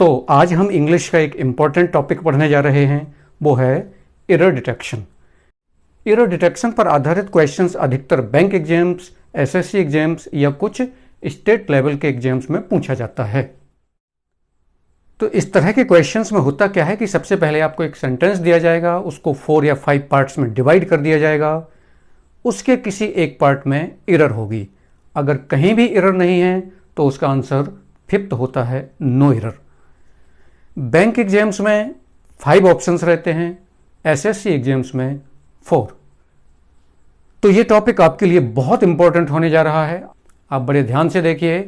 तो आज हम इंग्लिश का एक इम्पॉर्टेंट टॉपिक पढ़ने जा रहे हैं, वो है एरर डिटेक्शन। एरर डिटेक्शन पर आधारित क्वेश्चंस अधिकतर बैंक एग्जाम्स, एसएससी एग्जाम्स या कुछ स्टेट लेवल के एग्जाम्स में पूछा जाता है। तो इस तरह के क्वेश्चंस में होता क्या है कि सबसे पहले आपको एक सेंटेंस दिया जाएगा, उसको 4 या 5 पार्ट्स में डिवाइड कर दिया जाएगा। उसके किसी एक पार्ट में एरर होगी। अगर कहीं भी एरर नहीं है तो उसका आंसर 5th होता है नो एरर। बैंक एग्जाम्स में 5 ऑप्शंस रहते हैं, एसएससी एग्जाम्स में 4। तो ये टॉपिक आपके लिए बहुत इंपॉर्टेंट होने जा रहा है। आप बड़े ध्यान से देखिए।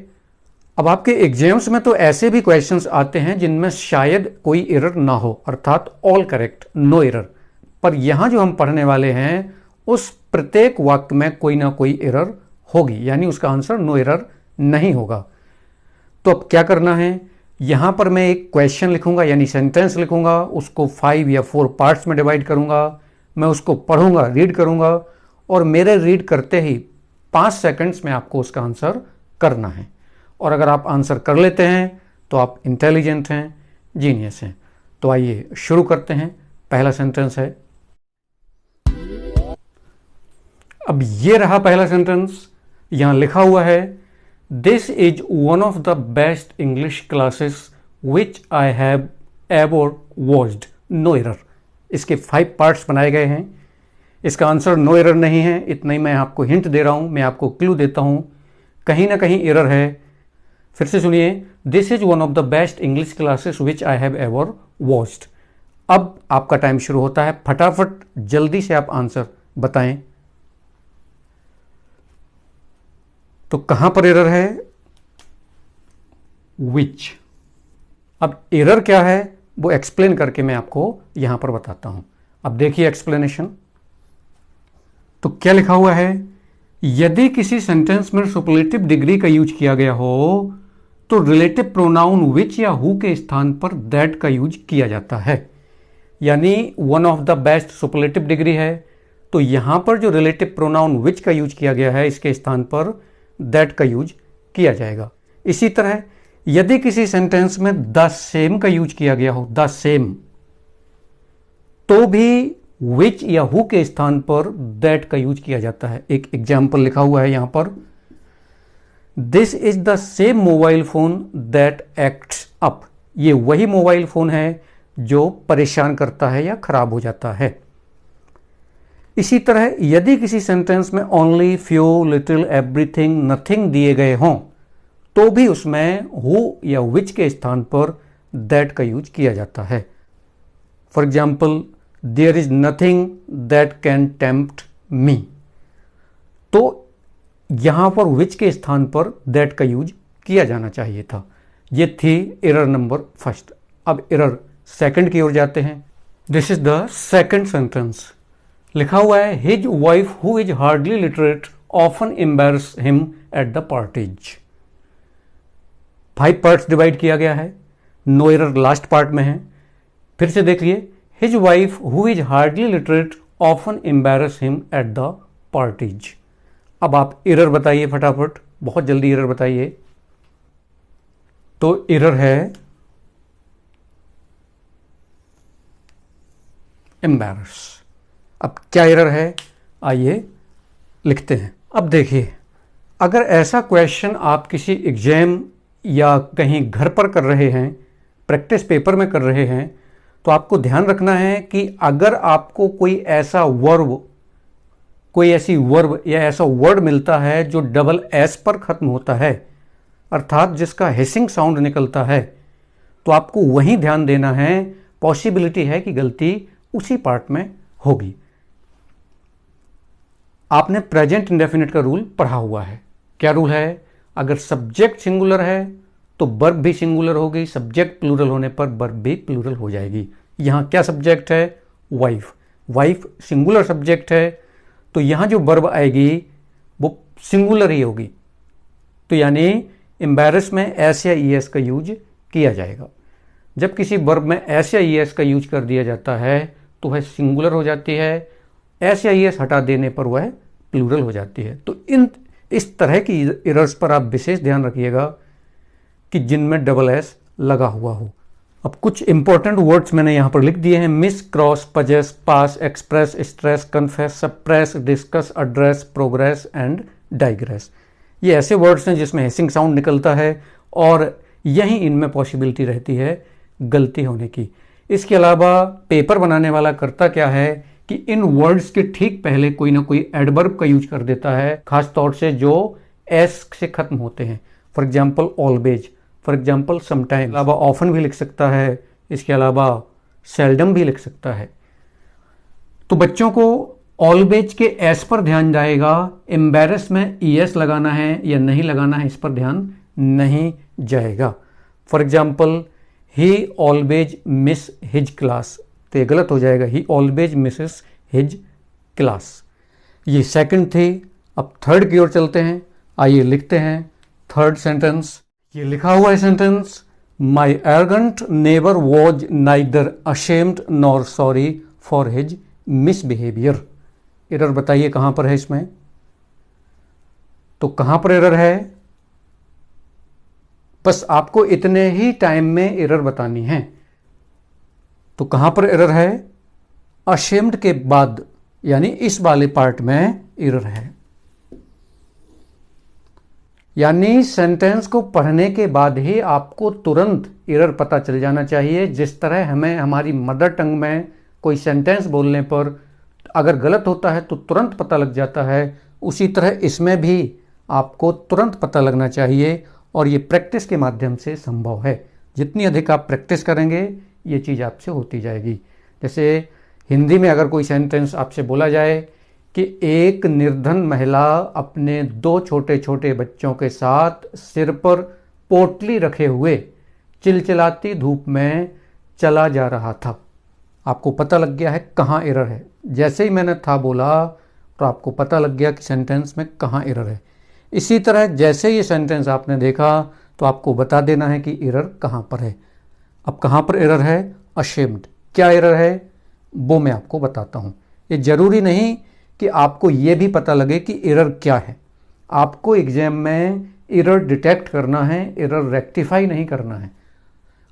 अब आपके एग्जाम्स में तो ऐसे भी क्वेश्चंस आते हैं जिनमें शायद कोई एरर ना हो, अर्थात ऑल करेक्ट, नो एरर। पर यहां जो हम पढ़ने वाले हैं उस प्रत्येक वाक्य में कोई ना कोई एरर होगी, यानी उसका आंसर नो एरर नहीं होगा। तो अब क्या करना है, यहां पर मैं एक क्वेश्चन लिखूंगा यानी सेंटेंस लिखूंगा, उसको 5 या 4 पार्ट्स में डिवाइड करूंगा। मैं उसको पढ़ूंगा, रीड करूंगा और मेरे रीड करते ही 5 सेकंड्स में आपको उसका आंसर करना है। और अगर आप आंसर कर लेते हैं तो आप इंटेलिजेंट हैं, जीनियस हैं। तो आइए शुरू करते हैं। पहला सेंटेंस है, अब ये रहा पहला सेंटेंस। यहां लिखा हुआ है, this is one of the best English classes which I have ever watched, no error. इसके 5 पार्ट्स बनाए गए हैं। इसका आंसर नो एरर नहीं है, इतना ही मैं आपको हिंट दे रहा हूं, मैं आपको क्लू देता हूं, कहीं ना कहीं एरर है। फिर से सुनिए, this is one of the best English classes which I have ever watched. अब आपका टाइम शुरू होता है, फटाफट जल्दी से आप आंसर बताएं। तो कहां पर एरर है, विच। अब एरर क्या है वो एक्सप्लेन करके मैं आपको यहां पर बताता हूं। अब देखिए एक्सप्लेनेशन। तो क्या लिखा हुआ है, यदि किसी सेंटेंस में सुपरलेटिव डिग्री का यूज किया गया हो तो रिलेटिव प्रोनाउन विच या हु के स्थान पर दैट का यूज किया जाता है। यानी one of the best superlative degree है, तो यहां पर जो रिलेटिव प्रोनाउन विच का यूज किया गया है इसके स्थान पर दैट का यूज किया जाएगा। इसी तरह यदि किसी सेंटेंस में द सेम का यूज किया गया हो, द सेम, तो भी विच या हु के स्थान पर दैट का यूज किया जाता है। एक एग्जाम्पल लिखा हुआ है यहां पर, this is the same mobile phone that acts up. ये वही मोबाइल फोन है जो परेशान करता है या खराब हो जाता है। इसी तरह यदि किसी सेंटेंस में only, few, little, everything, nothing दिए गए हों तो भी उसमें हु या विच के स्थान पर दैट का यूज किया जाता है। For example, there is nothing that can tempt me, तो यहां पर विच के स्थान पर दैट का यूज किया जाना चाहिए था। ये थी एरर नंबर 1। अब एरर 2 की ओर जाते हैं। This is the second sentence. लिखा हुआ है, his wife who is hardly literate often embarrass him at the parties. 5 parts divide किया गया है, नो एरर लास्ट पार्ट में है। फिर से देखिए, his wife who is hardly literate often embarrass him at the parties. अब आप एरर बताइए फटाफट, बहुत जल्दी एरर बताइए। तो एरर है एम्बैरस। अब क्या एरर है, आइए लिखते हैं। अब देखिए, अगर ऐसा क्वेश्चन आप किसी एग्जाम या कहीं घर पर कर रहे हैं, प्रैक्टिस पेपर में कर रहे हैं, तो आपको ध्यान रखना है कि अगर आपको कोई ऐसा वर्ब, कोई ऐसी वर्ब या ऐसा वर्ड मिलता है जो डबल एस पर खत्म होता है, अर्थात जिसका हिसिंग साउंड निकलता है, तो आपको वहीं ध्यान देना है। पॉसिबिलिटी है कि गलती उसी पार्ट में होगी। आपने प्रेजेंट इंडेफिनिट का रूल पढ़ा हुआ है। क्या रूल है, अगर सब्जेक्ट सिंगुलर है तो वर्ब भी सिंगुलर होगी, सब्जेक्ट प्लूरल होने पर वर्ब भी प्लूरल हो जाएगी। यहां क्या सब्जेक्ट है, वाइफ। वाइफ सिंगुलर सब्जेक्ट है, तो यहां जो वर्ब आएगी वो सिंगुलर ही होगी। तो यानी एम्बैरस में एस या ई एस का यूज किया जाएगा। जब किसी वर्ब में एस या ई एस का यूज कर दिया जाता है तो वह सिंगुलर हो जाती है, एस या ई एस हटा देने पर वह प्लूरल हो जाती है। तो इस तरह की एरर्स पर आप विशेष ध्यान रखिएगा कि जिनमें डबल एस लगा हुआ हो। अब कुछ इंपॉर्टेंट वर्ड्स मैंने यहां पर लिख दिए हैं। Miss, cross, possess, pass, express, stress, confess, suppress, discuss, address, progress and digress. ये ऐसे वर्ड्स हैं जिसमें हिसिंग साउंड निकलता है और यही इनमें पॉसिबिलिटी रहती है गलती होने की। इसके अलावा पेपर बनाने वाला करता क्या है कि इन वर्ड्स के ठीक पहले कोई ना कोई एडवर्ब का यूज कर देता है, खास तौर से जो एस से खत्म होते हैं। For example always, for example sometime, अलावा ऑफन भी लिख सकता है, इसके अलावा सेल्डम भी लिख सकता है। तो बच्चों को ऑलवेज के एस पर ध्यान जाएगा, एम्बेरस में ईएस लगाना है या नहीं लगाना है इस पर ध्यान नहीं जाएगा। For example he always miss his class, तो ये गलत हो जाएगा, ही ऑलवेज मिसेस हिज क्लास। ये सेकंड थे। अब थर्ड की ओर चलते हैं। आइए लिखते हैं थर्ड सेंटेंस। ये लिखा हुआ है sentence, my arrogant neighbour was neither ashamed nor sorry for his misbehaviour. Error बताइए कहां पर है इसमें? तो कहां पर एरर है? बस आपको इतने ही टाइम में एरर बतानी है। तो कहां पर एरर है? अशेम्ड के बाद, यानी इस वाले पार्ट में एरर है। यानी सेंटेंस को पढ़ने के बाद ही आपको तुरंत एरर पता चल जाना चाहिए। जिस तरह हमें हमारी मदर टंग में कोई सेंटेंस बोलने पर अगर गलत होता है तो तुरंत पता लग जाता है, उसी तरह इसमें भी आपको तुरंत पता लगना चाहिए और ये प्रैक्टिस के माध्यम से संभव है। जितनी अधिक आप प्रैक्टिस करेंगे ये चीज़ आपसे होती जाएगी। जैसे हिंदी में अगर कोई सेंटेंस आपसे बोला जाए कि एक निर्धन महिला अपने 2 छोटे छोटे बच्चों के साथ सिर पर पोटली रखे हुए चिलचिलाती धूप में चला जा रहा था। आपको पता लग गया है कहाँ एरर है। जैसे ही मैंने था बोला तो आपको पता लग गया कि सेंटेंस में कहाँ एरर है। इसी तरह जैसे ये सेंटेंस आपने देखा तो आपको बता देना है कि एरर कहाँ पर है। अब कहाँ पर एरर है? अशेम्ड। क्या एरर है वो मैं आपको बताता हूँ। ये जरूरी नहीं कि आपको ये भी पता लगे कि एरर क्या है। आपको एग्जाम में एरर डिटेक्ट करना है, एरर रेक्टिफाई नहीं करना है।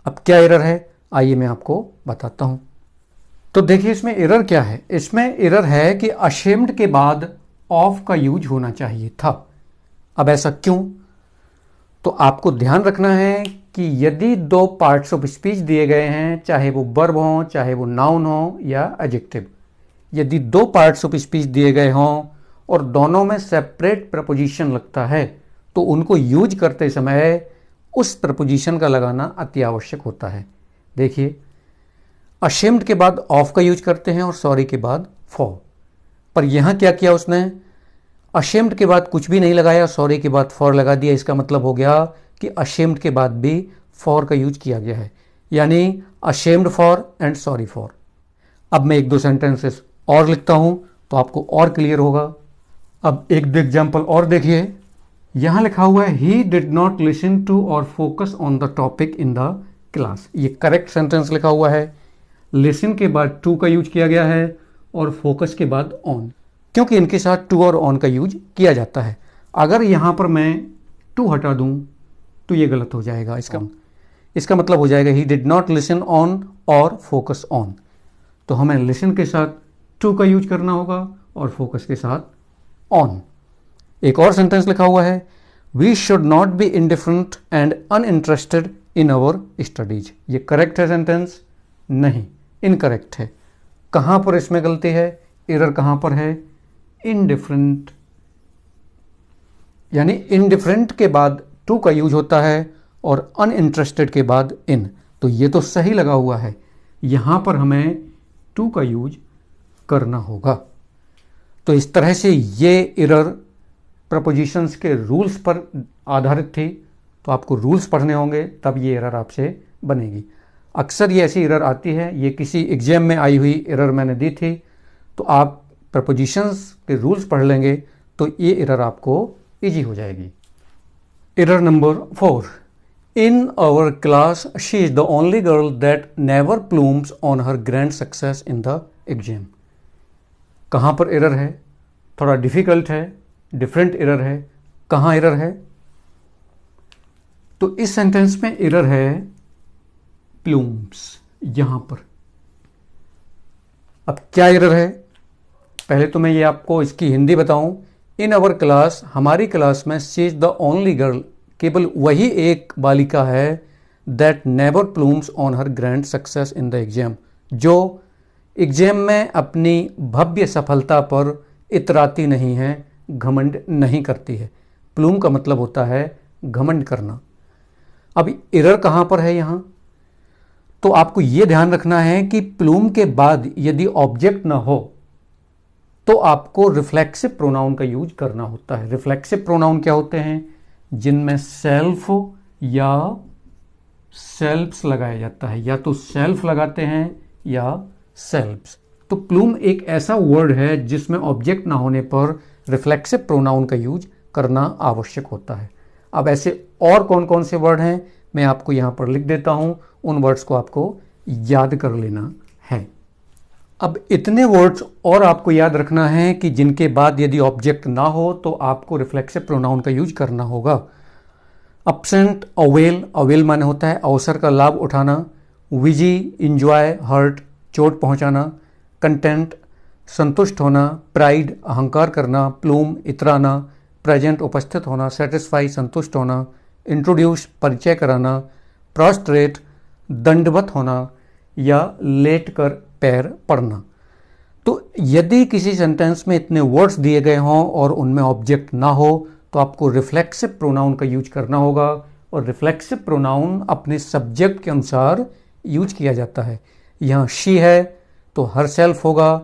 अब क्या एरर है आइए मैं आपको बताता हूँ। तो देखिए इसमें एरर क्या है। इसमें एरर है कि अशेम्ड के बाद ऑफ का यूज होना चाहिए था। अब ऐसा क्यों? तो आपको ध्यान रखना है कि यदि 2 पार्ट्स ऑफ स्पीच दिए गए हैं, चाहे वो वर्ब हो, चाहे वो नाउन हो या एडजेक्टिव, यदि 2 पार्ट्स ऑफ स्पीच दिए गए हों और दोनों में सेपरेट प्रपोजिशन लगता है तो उनको यूज करते समय उस प्रपोजिशन का लगाना अति आवश्यक होता है। देखिए अशेम्ड के बाद ऑफ का यूज करते हैं और सॉरी के बाद फॉर। पर यहां क्या किया उसने? अशेम्ड के बाद कुछ भी नहीं लगाया, सॉरी के बाद फॉर लगा दिया। इसका मतलब हो गया कि अशेम्ड के बाद भी फॉर का यूज किया गया है, यानी ashamed for and sorry for. अब मैं 1-2 सेंटेंसेस और लिखता हूं तो आपको और क्लियर होगा। अब एक एग्जाम्पल और देखिए। यहां लिखा हुआ है he did not listen to और focus on the topic in the class. ये करेक्ट सेंटेंस लिखा हुआ है। लिसन के बाद टू का यूज किया गया है और फोकस के बाद ऑन, क्योंकि इनके साथ टू और ऑन का यूज किया जाता है। अगर यहां पर मैं टू हटा दूं तो ये गलत हो जाएगा। इसका मतलब हो जाएगा ही डिड नॉट लिसन ऑन और फोकस ऑन। तो हमें लिसन के साथ टू का यूज करना होगा और फोकस के साथ ऑन। एक और सेंटेंस लिखा हुआ है we should not be indifferent and uninterested in our studies. ये करेक्ट है सेंटेंस? नहीं, इनकरेक्ट है। कहां पर इसमें गलती है? एरर कहां पर है? इनडिफरेंट, यानी इनडिफरेंट के बाद टू का यूज होता है और अनइंटरेस्टेड के बाद इन। तो ये तो सही लगा हुआ है, यहां पर हमें टू का यूज करना होगा। तो इस तरह से ये एरर प्रपोजिशंस के रूल्स पर आधारित थी। तो आपको रूल्स पढ़ने होंगे तब ये एरर आपसे बनेगी। अक्सर ये ऐसी एरर आती है, ये किसी एग्जाम में आई हुई एरर मैंने दी थी। तो आप प्रपोजिशंस के रूल्स पढ़ लेंगे तो ये एरर आपको इजी हो जाएगी। Error number 4, in our class she is the only girl that never plumes on her grand success in the exam. कहां पर एरर है? थोड़ा डिफिकल्ट है, डिफरेंट एरर है। कहां एरर है? तो इस सेंटेंस में एरर है प्लूम्स, यहां पर। अब क्या एरर है, पहले तो मैं ये आपको इसकी हिंदी बताऊं। इन अवर क्लास, हमारी क्लास में, she is the only girl, केवल वही एक बालिका है, that never plumes on her grand success in the exam, जो एग्जाम में अपनी भव्य सफलता पर इतराती नहीं है, घमंड नहीं करती है। प्लूम का मतलब होता है घमंड करना। अब एरर कहां पर है यहां, तो आपको यह ध्यान रखना है कि प्लूम के बाद यदि ऑब्जेक्ट ना हो तो आपको रिफ्लेक्सिव प्रोनाउन का यूज करना होता है। रिफ्लेक्सिव प्रोनाउन क्या होते हैं, जिनमें सेल्फ या सेल्फ्स लगाया जाता है, या तो सेल्फ लगाते हैं या सेल्फ्स। तो प्लूम एक ऐसा वर्ड है जिसमें ऑब्जेक्ट ना होने पर रिफ्लेक्सिव प्रोनाउन का यूज करना आवश्यक होता है। अब ऐसे और कौन कौन से वर्ड हैं मैं आपको यहां पर लिख देता हूं, उन वर्ड्स को आपको याद कर लेना है। अब इतने वर्ड्स और आपको याद रखना है कि जिनके बाद यदि ऑब्जेक्ट ना हो तो आपको रिफ्लेक्सिव प्रोनाउन का यूज करना होगा। अब्सेंट, अवेल, अवेल माने होता है अवसर का लाभ उठाना। विजी, इंजॉय, हर्ट, चोट पहुंचाना। कंटेंट, संतुष्ट होना। प्राइड, अहंकार करना। प्लूम, इतराना। प्रेजेंट, उपस्थित होना। सेटिस्फाई, संतुष्ट होना। इंट्रोड्यूस, परिचय कराना। प्रोस्ट्रेट, दंडवत होना, या लेट कर पैर पड़ना। तो यदि किसी सेंटेंस में इतने वर्ड्स दिए गए हों और उनमें ऑब्जेक्ट ना हो तो आपको रिफ्लेक्सिव प्रोनाउन का यूज करना होगा, और रिफ्लेक्सिव प्रोनाउन अपने सब्जेक्ट के अनुसार यूज किया जाता है। यहां शी है तो हर सेल्फ होगा,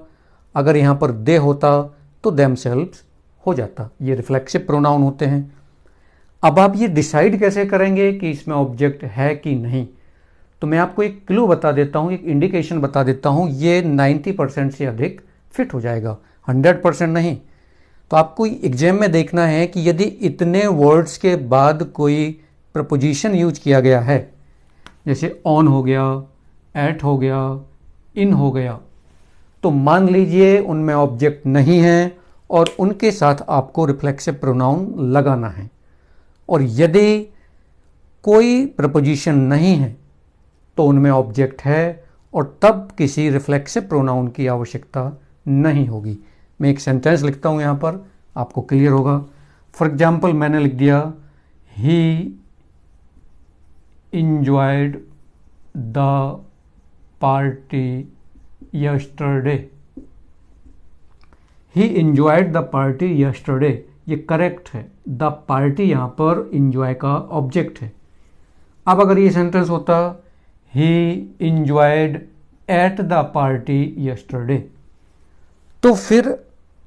अगर यहां पर दे होता तो देम सेल्फ हो जाता। ये रिफ्लेक्सिव प्रोनाउन होते हैं। अब आप ये डिसाइड कैसे करेंगे कि इसमें ऑब्जेक्ट है कि नहीं, तो मैं आपको एक क्लू बता देता हूं, एक इंडिकेशन बता देता हूं। ये 90% से अधिक फिट हो जाएगा, 100% नहीं। तो आपको एग्जाम में देखना है कि यदि इतने वर्ड्स के बाद कोई प्रपोजिशन यूज किया गया है, जैसे ऑन हो गया, एट हो गया, इन हो गया, तो मान लीजिए उनमें ऑब्जेक्ट नहीं है और उनके साथ आपको रिफ्लेक्सिव प्रोनाउन लगाना है। और यदि कोई प्रपोजिशन नहीं है तो उनमें ऑब्जेक्ट है और तब किसी रिफ्लेक्सिव प्रोनाउन की आवश्यकता नहीं होगी। मैं एक सेंटेंस लिखता हूं यहां पर, आपको क्लियर होगा। फॉर एग्जाम्पल मैंने लिख दिया, ही enjoyed the party yesterday. He enjoyed the party yesterday, ये करेक्ट है। द पार्टी यहां पर इंजॉय का ऑब्जेक्ट है। अब अगर ये सेंटेंस होता, ही enjoyed at the party yesterday, तो फिर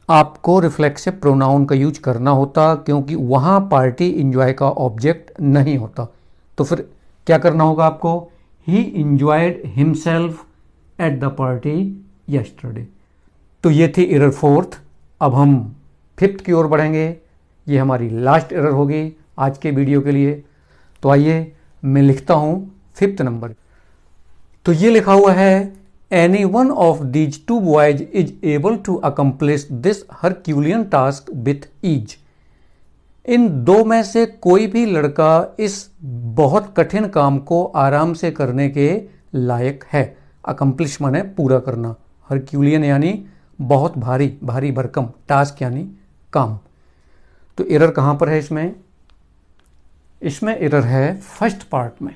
आपको रिफ्लेक्सिव प्रोनाउन का यूज करना होता, क्योंकि वहां पार्टी इंजॉय का ऑब्जेक्ट नहीं होता। तो फिर क्या करना होगा आपको, ही enjoyed himself at the party yesterday. तो ये थी एरर 4th। अब हम 5th की ओर बढ़ेंगे। ये हमारी लास्ट एरर होगी आज के वीडियो के लिए। तो आइए मैं लिखता हूं 5th नंबर। तो ये लिखा हुआ है, any one of these two boys is able to accomplish this Herculean task with ease. इन दो में से कोई भी लड़का इस बहुत कठिन काम को आराम से करने के लायक है। अकम्प्लिश माने पूरा करना, हरक्यूलियन यानी बहुत भारी, भारी भरकम, टास्क यानी काम। तो एरर कहां पर है इसमें, इसमें एरर है फर्स्ट पार्ट में,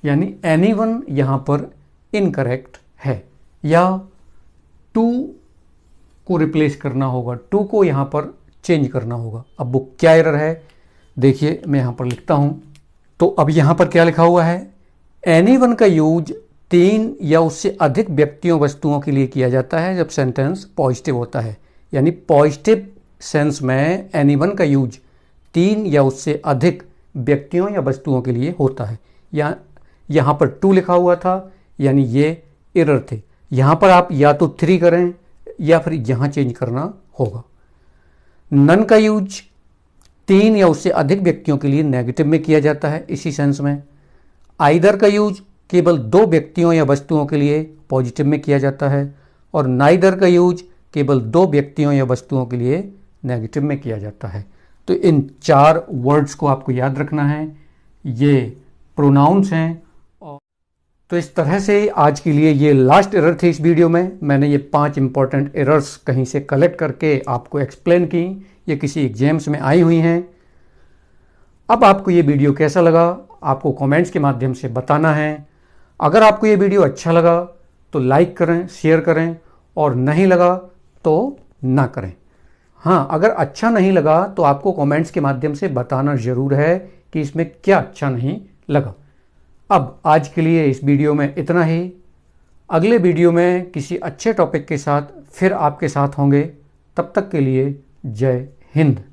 यानी एनीवन यहां पर इनकरेक्ट है, या टू को रिप्लेस करना होगा, टू को यहां पर चेंज करना होगा। अब वो क्या एरर है देखिए, मैं यहां पर लिखता हूं। तो अब यहां पर क्या लिखा हुआ है, एनीवन का यूज 3 या उससे अधिक व्यक्तियों वस्तुओं के लिए किया जाता है जब सेंटेंस पॉजिटिव होता है। यानी पॉजिटिव सेंस में एनीवन का यूज 3 या उससे अधिक व्यक्तियों या वस्तुओं के लिए होता है। यहां पर 2 लिखा हुआ था, यानी ये एरर थे। यहां पर आप या तो 3 करें या फिर यहां चेंज करना होगा। नन का यूज 3 या उससे अधिक व्यक्तियों के लिए नेगेटिव में किया जाता है इसी सेंस में। आइदर का यूज केवल 2 व्यक्तियों या वस्तुओं के लिए पॉजिटिव में किया जाता है, और नाइदर का यूज केवल 2 व्यक्तियों या वस्तुओं के लिए नेगेटिव में किया जाता है। तो इन 4 वर्ड्स को आपको याद रखना है। ये प्रोनाउंस हैं। तो इस तरह से आज के लिए ये लास्ट एरर थी इस वीडियो में। मैंने ये 5 इंपॉर्टेंट एरर्स कहीं से कलेक्ट करके आपको एक्सप्लेन की, ये किसी एग्जाम्स में आई हुई हैं। अब आपको ये वीडियो कैसा लगा आपको कमेंट्स के माध्यम से बताना है। अगर आपको ये वीडियो अच्छा लगा तो लाइक करें, शेयर करें, और नहीं लगा तो ना करें। हाँ, अगर अच्छा नहीं लगा तो आपको कमेंट्स के माध्यम से बताना ज़रूर है कि इसमें क्या अच्छा नहीं लगा। अब आज के लिए इस वीडियो में इतना ही। अगले वीडियो में किसी अच्छे टॉपिक के साथ फिर आपके साथ होंगे। तब तक के लिए जय हिंद।